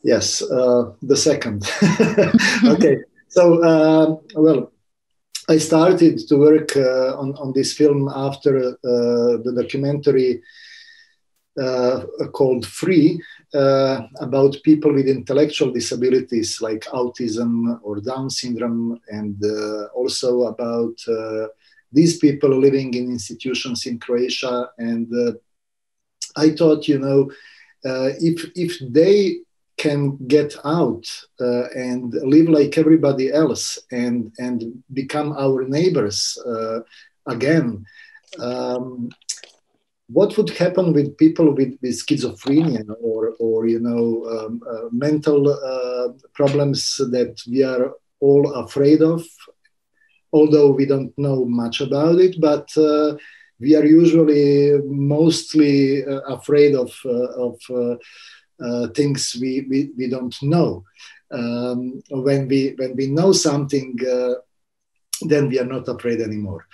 Yes, the second. Okay, so well, I started to work on this film after the documentary called Free, about people with intellectual disabilities like autism or Down syndrome, and also about these people living in institutions in Croatia. And I thought, you know, if they can get out and live like everybody else and become our neighbors again, what would happen with people with schizophrenia or you know, mental problems that we are all afraid of, although we don't know much about it, but we are usually mostly afraid of things we don't know. When we know something, then we are not afraid anymore.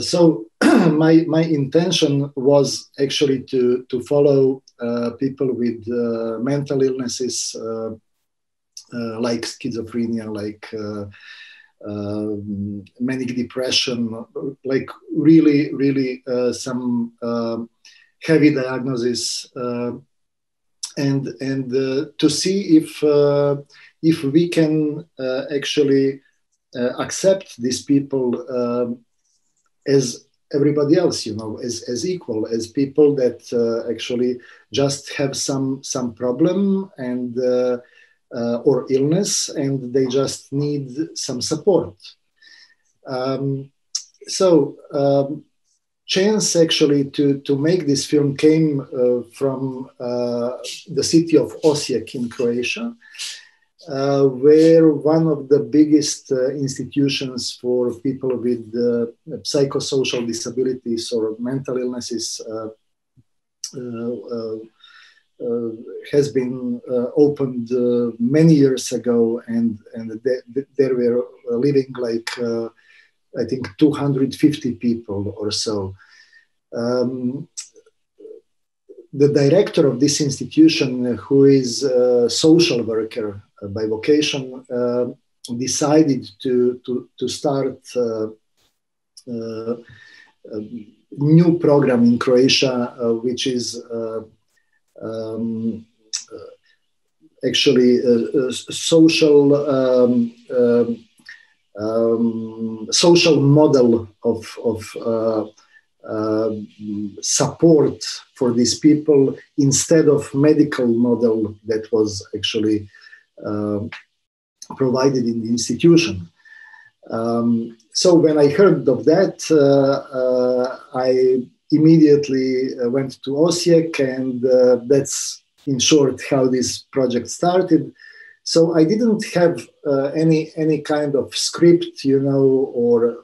So my intention was actually to follow people with mental illnesses like schizophrenia, like manic depression, like really some heavy diagnosis, and to see if we can actually accept these people as everybody else, you know, as equal, as people that actually just have some problem and or illness, and they just need some support. Chance actually to make this film came from the city of Osijek in Croatia, where one of the biggest institutions for people with psychosocial disabilities or mental illnesses has been opened many years ago, and there were living like I think 250 people or so. The director of this institution, who is a social worker by vocation, decided to start a new program in Croatia, which is actually a social model of support for these people instead of medical model that was actually provided in the institution. So when I heard of that, I immediately went to Osijek, and that's in short how this project started. So I didn't have any kind of script, you know, or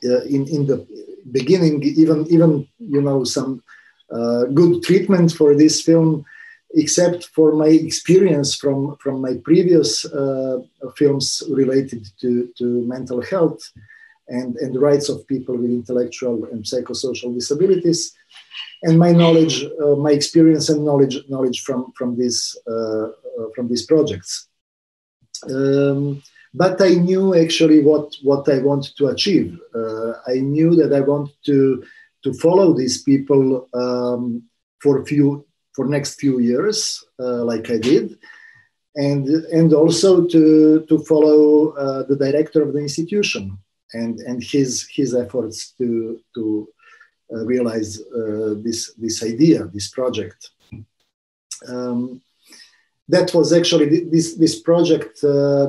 in the beginning, even you know, some good treatment for this film, except for my experience from my previous films related to mental health and the rights of people with intellectual and psychosocial disabilities, and my knowledge, my experience and knowledge from these projects. But I knew actually what I wanted to achieve. I knew that I wanted to follow these people for next few years, like I did, and also to follow the director of the institution and his efforts to realize this idea, this project. That was actually this project.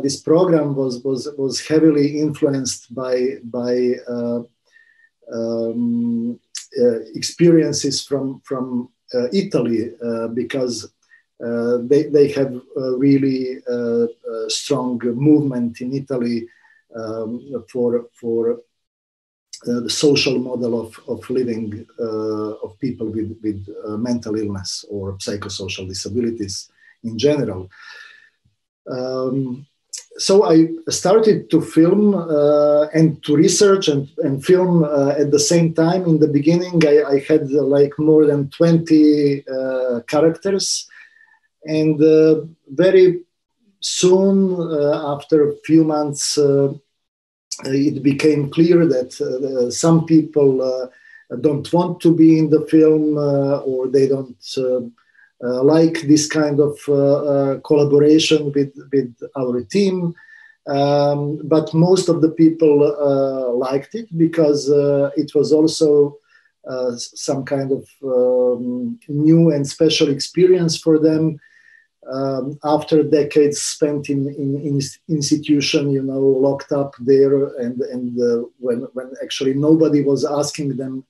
This program was heavily influenced by experiences from Italy, because they have a really strong movement in Italy for the social model of living of people with mental illness or psychosocial disabilities in general. So I started to film and to research and film at the same time. In the beginning, I had like more than 20 characters, And very soon, after a few months, it became clear that some people don't want to be in the film, or they don't like this kind of collaboration with our team. But most of the people liked it, because it was also some kind of new and special experience for them. After decades spent in institution, you know, locked up there, and when actually nobody was asking them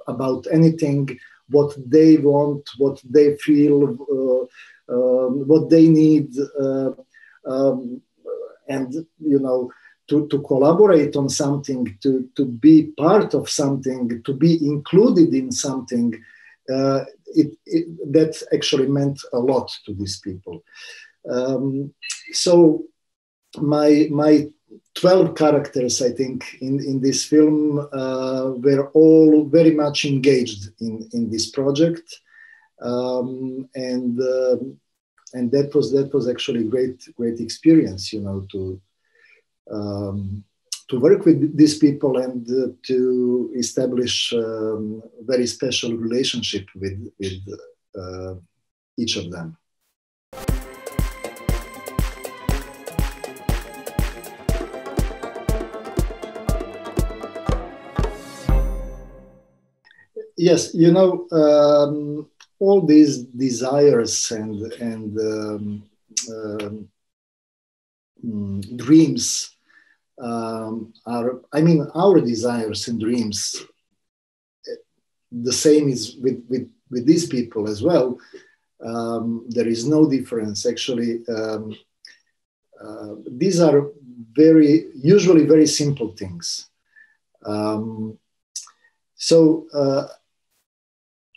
about anything, what they want, what they feel, what they need, and you know, to collaborate on something, to be part of something, to be included in something. That actually meant a lot to these people. So my 12 characters, I think, in this film were all very much engaged in this project, and that was actually great experience, you know, to work with these people and to establish a very special relationship with each of them. Yes, you know, all these desires and dreams are, I mean, our desires and dreams. The same is with these people as well. There is no difference, actually. These are usually very simple things.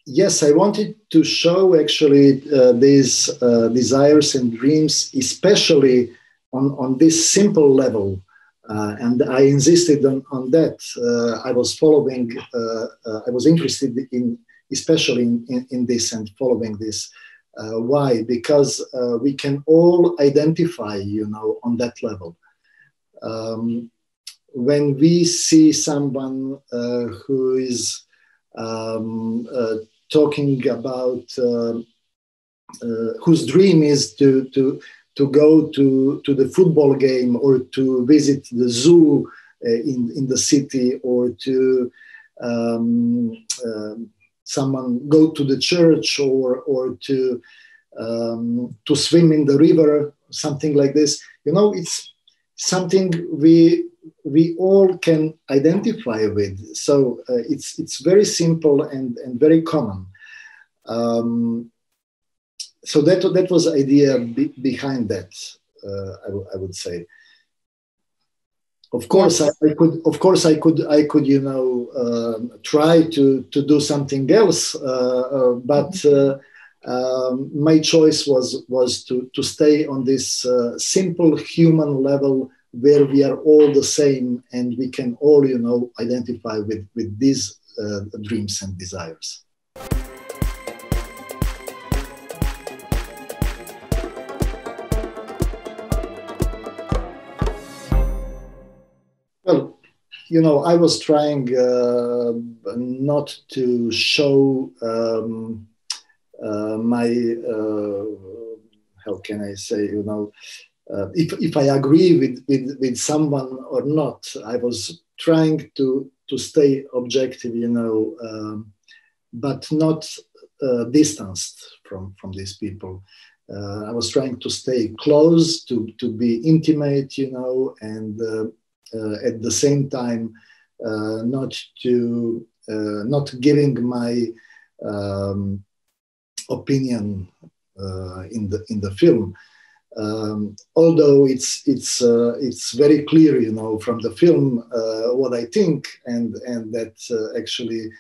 Yes, I wanted to show actually these desires and dreams, especially on this simple level. And I insisted on that. I was following, I was interested especially in this and following this. Why? Because we can all identify, you know, on that level. When we see someone who is talking about, whose dream is to go to the football game, or to visit the zoo in the city, or to someone go to the church, or to swim in the river, something like this. You know, it's something we all can identify with. So it's very simple and very common. So that was the idea behind that. I would say. Of course, I could, you know, try to do something else, but my choice was to stay on this simple human level, where we are all the same, and we can all, you know, identify with these dreams and desires. Well, you know, I was trying not to show my, how can I say, you know, if I agree with someone or not. I was trying to stay objective, you know, but not distanced from these people. I was trying to stay close, to be intimate, you know, and at the same time not giving my opinion in the film. Although it's very clear, you know, from the film what I think, and that actually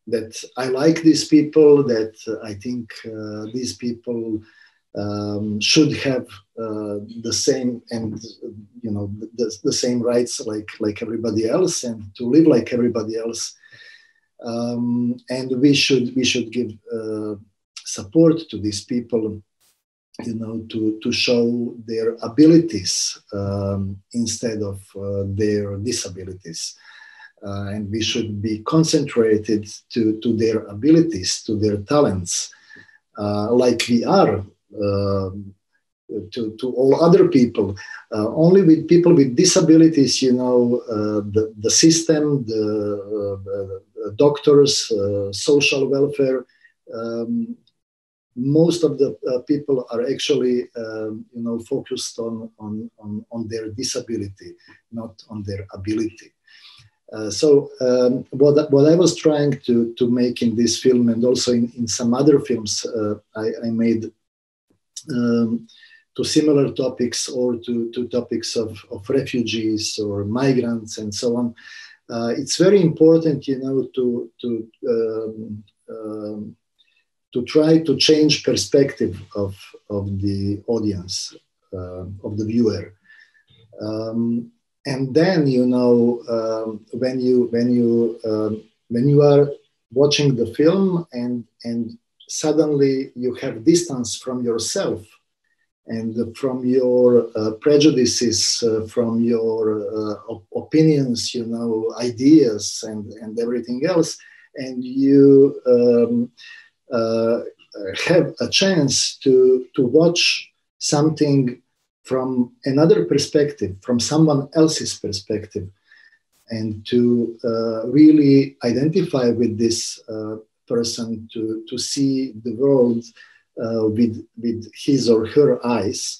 that I like these people, that I think these people should have the same, and you know, the same rights like everybody else, and to live like everybody else, and we should give support to these people, to show their abilities instead of their disabilities. And we should be concentrated to their abilities, to their talents, like we are to all other people. Only with people with disabilities, the system, the doctors, social welfare, most of the people are actually, focused on their disability, not on their ability. So what I was trying to make in this film, and also in some other films I made to similar topics, or to topics of refugees or migrants and so on, it's very important, to try to change perspective of the audience, of the viewer. And then, when you are watching the film and suddenly you have distance from yourself and from your prejudices, from your opinions, ideas and everything else, and you have a chance to watch something from another perspective, from someone else's perspective, and to really identify with this person, to see the world with his or her eyes,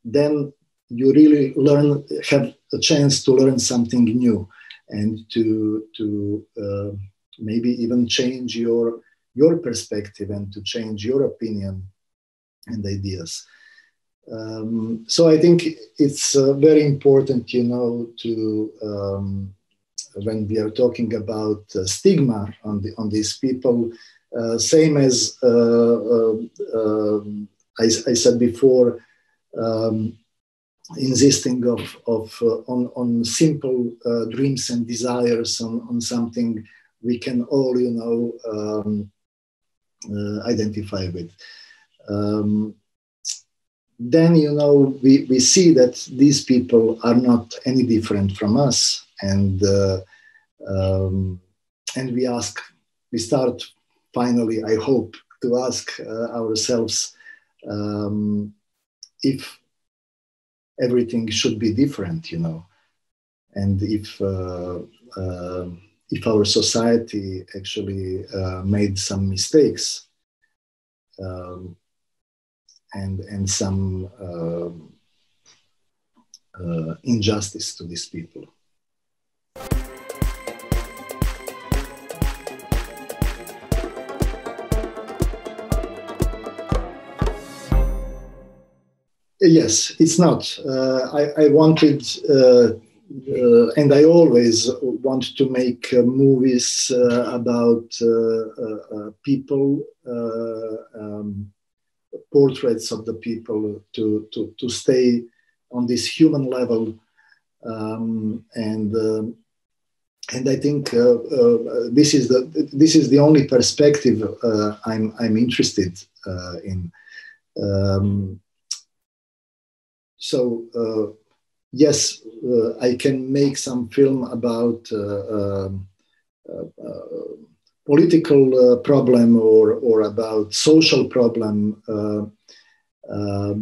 then you really have a chance to learn something new, and to maybe even change your perspective, and to change your opinion and ideas. So I think it's very important, to when we are talking about stigma on these people, same as I said before, insisting on simple dreams and desires, on something we can all, identify with. Then, we see that these people are not any different from us, and we start finally, I hope, to ask ourselves if everything should be different, and if our society actually made some mistakes. And some injustice to these people. Yes, it's not. I wanted, and I always want to make movies about people, portraits of the people, to stay on this human level, and I think this is the only perspective I'm interested in. So yes, I can make some film about political problem or about social problem,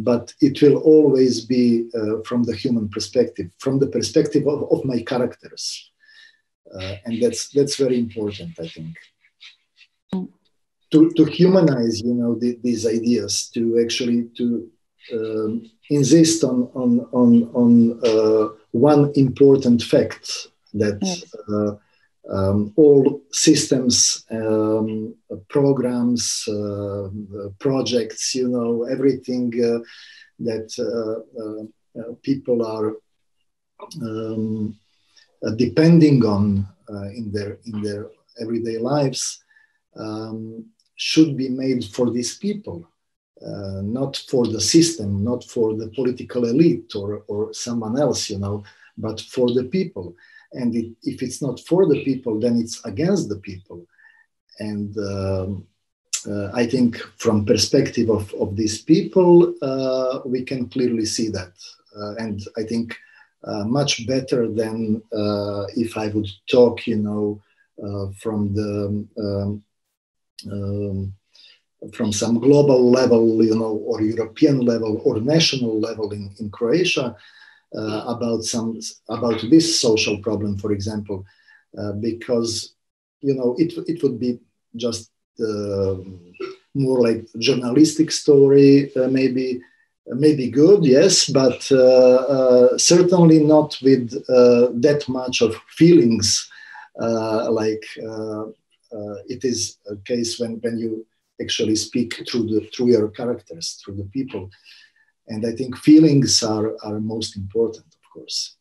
but it will always be from the human perspective, from the perspective of my characters, and that's very important, I think, to humanize, these ideas, to actually insist on one important fact, that all systems, programs, projects, everything that people are depending on in their everyday lives, should be made for these people, not for the system, not for the political elite or someone else, but for the people. And if it's not for the people, then it's against the people. And I think from perspective of these people, we can clearly see that. And I think much better than if I would talk, from the from some global level, or European level or national level in Croatia about this social problem, for example, because it would be just more like journalistic story, maybe good, yes, but certainly not with that much of feelings, like it is a case when you actually speak through your characters, through the people. And I think feelings are most important, of course.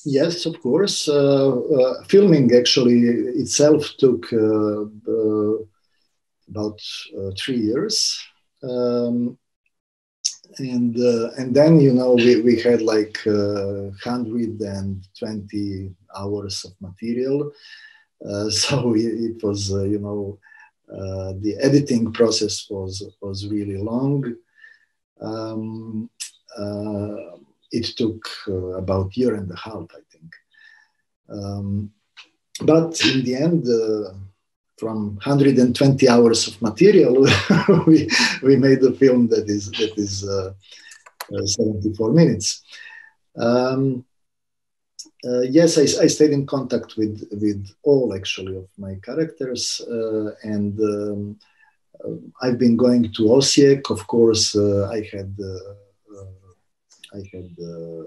Yes, of course. Filming actually itself took about 3 years. And then, we had like 120 hours of material. So it was, the editing process was really long. It took about 1.5 years, I think. But in the end, from 120 hours of material, we made a film that is 74 minutes. Yes, I stayed in contact with all actually of my characters, and I've been going to Osijek. Of course, I had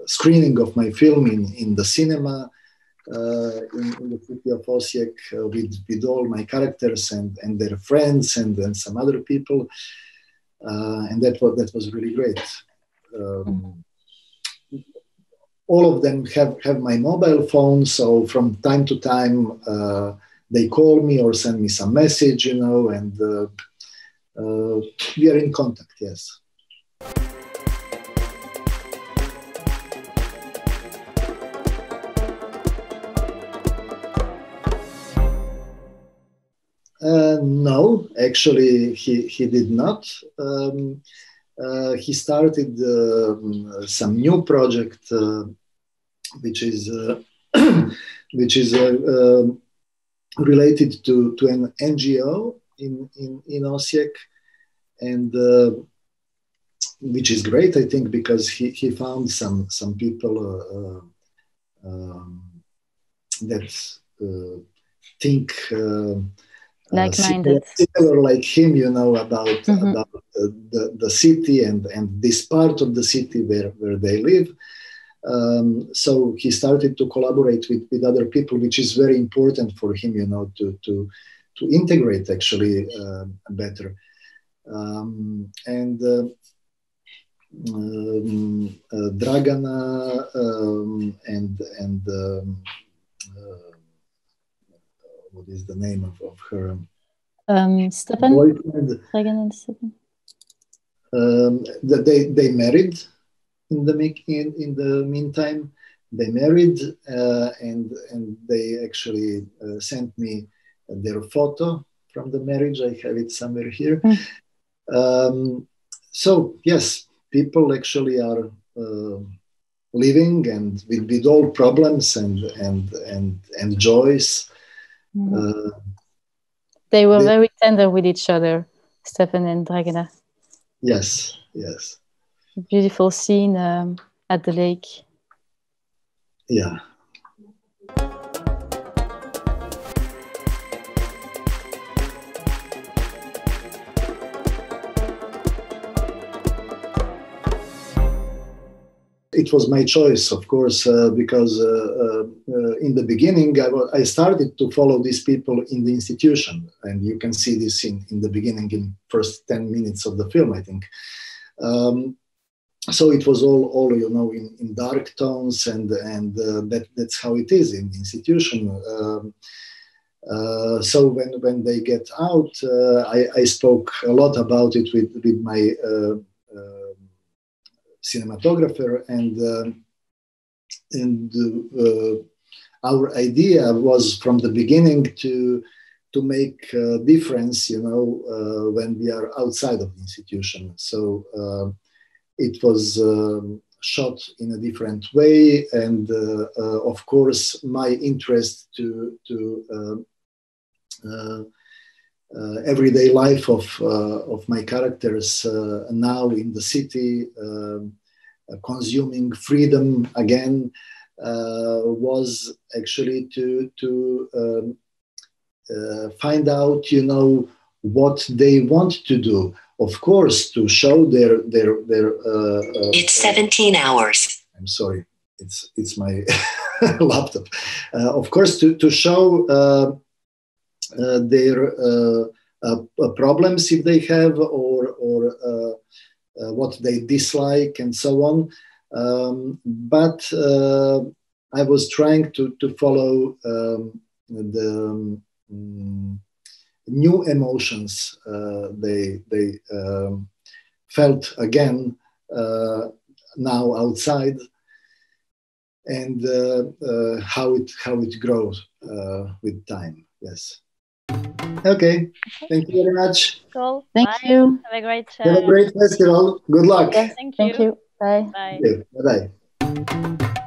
screening of my film in the cinema in the city of Osijek with all my characters and their friends and some other people, and that was really great. All of them have my mobile phone, so from time to time they call me or send me some message, and we are in contact. Yes. No, actually, he did not. He started some new project, which is related to an NGO in Osijek, and which is great, I think, because he found some people that think. Like-minded, similar like him, about the city and this part of the city where they live. So he started to collaborate with other people, which is very important for him, to integrate actually better. And Dragana and what is the name of her Stefan? boyfriend? Dragan and Stefan. They married in the meantime. They married, and they actually sent me their photo from the marriage. I have it somewhere here. So yes, people actually are living and with all problems and joys. They were very tender with each other, Stefan and Dragana. Yes. Beautiful scene at the lake. Yeah. It was my choice, of course, because in the beginning I started to follow these people in the institution, and you can see this in the beginning, in first 10 minutes of the film, I think. So it was all in dark tones, and that's how it is in the institution. So when they get out, I spoke a lot about it with my cinematographer, and our idea was from the beginning to make a difference, you know, when we are outside of the institution. So it was shot in a different way, and of course, my interest to everyday life of my characters now in the city, consuming freedom again, was actually to find out, you know, what they want to do. Of course, to show their it's 17 hours. I'm sorry, it's my laptop. Of course, to show their problems if they have, or what they dislike, and so on. But I was trying to follow the new emotions they felt again now outside, and how it grows with time. Yes. Okay. Thank you very much. Cool. Thank Bye. you. Have a great Have a great festival. Good luck. Yes, Thank thank you. you. Bye. Bye. Bye.